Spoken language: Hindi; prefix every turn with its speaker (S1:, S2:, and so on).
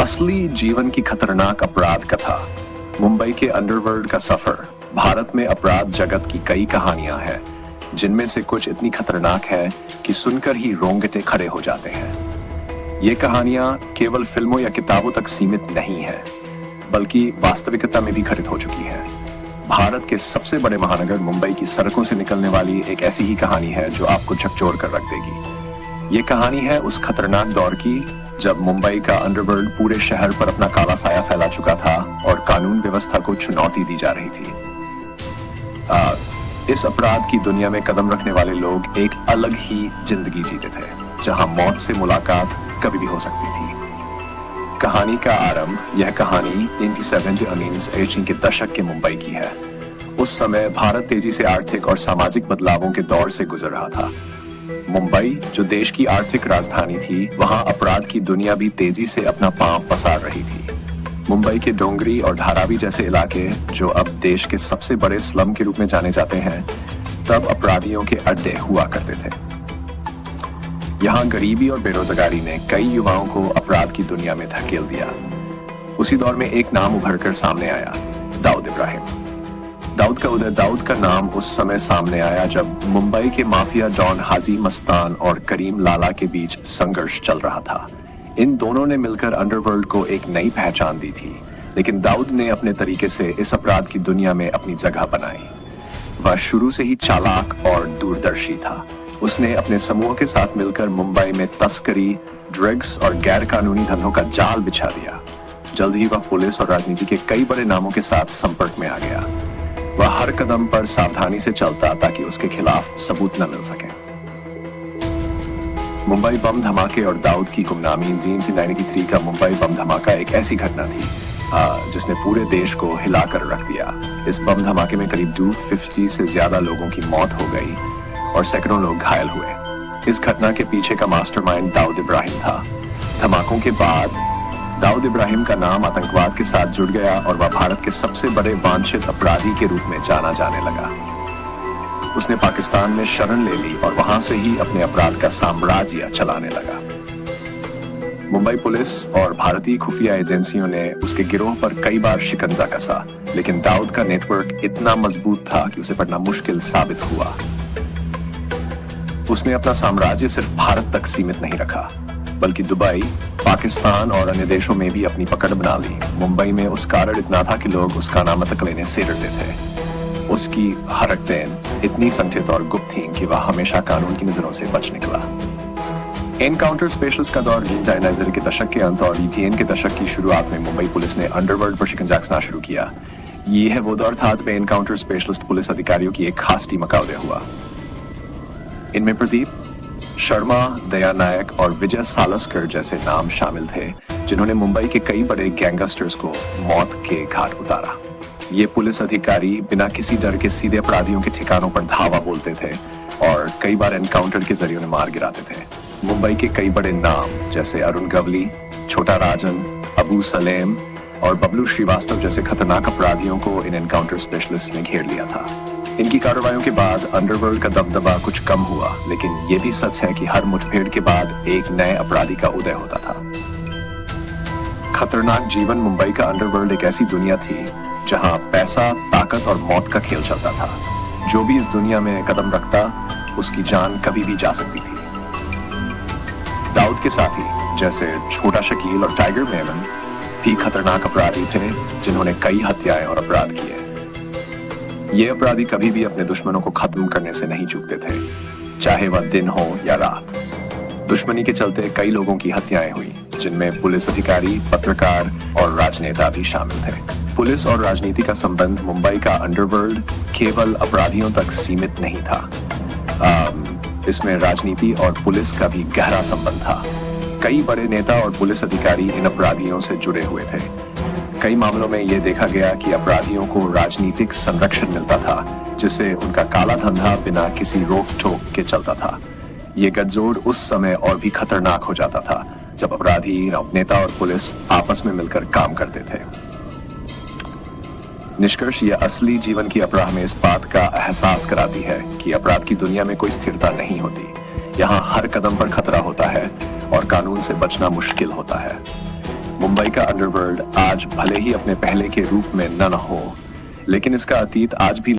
S1: असली जीवन की खतरनाक अपराध कथा, मुंबई के अंडरवर्ल्ड का सफर। भारत में अपराध जगत की कई कहानियां हैं, जिनमें से कुछ इतनी खतरनाक है कि सुनकर ही रोंगटे खड़े हो जाते हैं। ये कहानियां केवल फिल्मों या किताबों तक सीमित नहीं है, बल्कि वास्तविकता में भी घटित हो चुकी है। भारत के सबसे बड़े महानगर मुंबई की सड़कों से निकलने वाली एक ऐसी ही कहानी है जो आपको झकझोर कर रख देगी। ये कहानी है उस खतरनाक दौर की जब मुंबई का अंडरवर्ल्ड पूरे शहर पर अपना काला साया फैला चुका था और कानून व्यवस्था को चुनौती दी जा रही थी। इस अपराध की दुनिया में कदम रखने वाले लोग एक अलग ही जिंदगी जीते थे, जहां मौत से मुलाकात कभी भी हो सकती थी। कहानी का आरंभ, यह कहानी 1970 के दशक के मुंबई की है। उस समय भारत तेजी से आर्थिक और सामाजिक बदलावों के दौर से गुजर रहा था। मुंबई, जो देश की आर्थिक राजधानी थी, वहां अपराध की दुनिया भी तेजी से अपना पांव पसार रही थी। मुंबई के डोंगरी और धारावी जैसे इलाके, जो अब देश के सबसे बड़े स्लम के रूप में जाने जाते हैं, तब अपराधियों के अड्डे हुआ करते थे। यहाँ गरीबी और बेरोजगारी ने कई युवाओं को अपराध की दुनिया में धकेल दिया। उसी दौर में एक नाम उभरकर सामने आया, दाऊद इब्राहिम। दाऊद का नाम उस समय सामने आया जब मुंबई के माफिया डॉन हाजी मस्तान और करीम लाला के बीच संघर्ष चल रहा था। इन दोनों ने मिलकर अंडरवर्ल्ड को एक नई पहचान दी थी, लेकिन दाऊद ने अपने तरीके से इस अपराध की दुनिया में अपनी जगह बनाई। वह शुरू से ही चालाक और दूरदर्शी था। उसने अपने समूह के साथ मिलकर मुंबई में तस्करी, ड्रग्स और गैर कानूनी धंधों का जाल बिछा दिया। जल्द ही वह पुलिस और राजनीति के कई बड़े नामों के साथ संपर्क में आ गया। वह हर कदम पर सावधानी से चलता ताकि उसके खिलाफ सबूत न मिल सके। मुंबई बम धमाके और दाऊद की गुमनामी 1993 का मुंबई बम धमाका एक ऐसी घटना थी जिसने पूरे देश को हिलाकर रख दिया। इस बम धमाके में करीब 250 से ज्यादा लोगों की मौत हो गई और सैकड़ों लोग घायल हुए। इस घटना के पीछे का मास्टरमाइंड दाऊद इब्राहिम था। धमाकों के बाद दाऊद इब्राहिम का नाम आतंकवाद के साथ जुड़ गया और वह भारत के सबसे बड़े वांछित अपराधी के रूप में जाना जाने लगा। उसने पाकिस्तान में शरण ले ली और वहां से ही अपने अपराध का साम्राज्य चलाने लगा। मुंबई पुलिस और भारतीय खुफिया एजेंसियों ने उसके गिरोह पर कई बार शिकंजा कसा, लेकिन दाऊद का नेटवर्क इतना मजबूत था कि उसे पकड़ना मुश्किल साबित हुआ। उसने अपना साम्राज्य सिर्फ भारत तक सीमित नहीं रखा, बल्कि दुबई, पाकिस्तान और अन्य देशों में भी अपनी पकड़ बना ली। मुंबई में उसका रड़ इतना था कि लोग उसका नाम तक लेने से डरते थे। उसकी हरकतें इतनी संगठित और गुप्त थीं कि वह हमेशा कानून की नजरों से बच निकला। एनकाउंटर स्पेशलिस्ट का दौर 1990 के दशक के अंत और ETN के दशक की शुरुआत में मुंबई पुलिस ने अंडरवर्ल्ड पर शिकंजा कसना शुरू किया। ये है वो दौर था जब एनकाउंटर स्पेशलिस्ट पुलिस अधिकारियों की एक खास टीम का उदय हुआ। इनमें प्रदीप शर्मा, दया नायक और विजय सालस्कर जैसे नाम शामिल थे, जिन्होंने मुंबई के कई बड़े गैंगस्टर्स को मौत के घाट उतारा। ये पुलिस अधिकारी बिना किसी डर के सीधे अपराधियों के ठिकानों पर धावा बोलते थे और कई बार एनकाउंटर के जरिए उन्हें मार गिराते थे। मुंबई के कई बड़े नाम जैसे अरुण गवली, छोटा राजन, अबू सलेम और बबलू श्रीवास्तव जैसे खतरनाक अपराधियों को इन एनकाउंटर स्पेशलिस्ट ने घेर लिया था। इनकी कार्रवाइयों के बाद अंडरवर्ल्ड का दबदबा कुछ कम हुआ, लेकिन यह भी सच है कि हर मुठभेड़ के बाद एक नए अपराधी का उदय होता था। खतरनाक जीवन मुंबई का अंडरवर्ल्ड एक ऐसी दुनिया थी जहां पैसा, ताकत और मौत का खेल चलता था। जो भी इस दुनिया में कदम रखता, उसकी जान कभी भी जा सकती थी। दाऊद के साथी जैसे छोटा शकील और टाइगर मेमन भी खतरनाक अपराधी थे, जिन्होंने कई हत्याएं और अपराध किए। ये अपराधी कभी भी अपने दुश्मनों को खत्म करने से नहीं चूकते थे, चाहे वह दिन हो या रात। दुश्मनी के चलते कई लोगों की हत्याएं हुई, जिनमें पुलिस अधिकारी, पत्रकार और राजनेता भी शामिल थे। पुलिस और राजनीति का संबंध मुंबई का अंडरवर्ल्ड केवल अपराधियों तक सीमित नहीं था। इसमें राजनीति और पुलिस का भी गहरा संबंध था। कई बड़े नेता और पुलिस अधिकारी इन अपराधियों से जुड़े हुए थे। कई मामलों में यह देखा गया कि अपराधियों को राजनीतिक संरक्षण मिलता था, जिससे उनका काला धंधा बिना किसी रोक टोक के चलता था। ये गठजोड़ उस समय और भी खतरनाक हो जाता था जब अपराधी, नेता और पुलिस आपस में मिलकर काम करते थे। निष्कर्ष, यह असली जीवन की अपराध में इस बात का एहसास कराती है कि अपराध की दुनिया में कोई स्थिरता नहीं होती। यहाँ हर कदम पर खतरा होता है और कानून से बचना मुश्किल होता है। मुंबई का अंडरवर्ल्ड आज भले ही अपने पहले के रूप में न हो, लेकिन इसका अतीत आज भी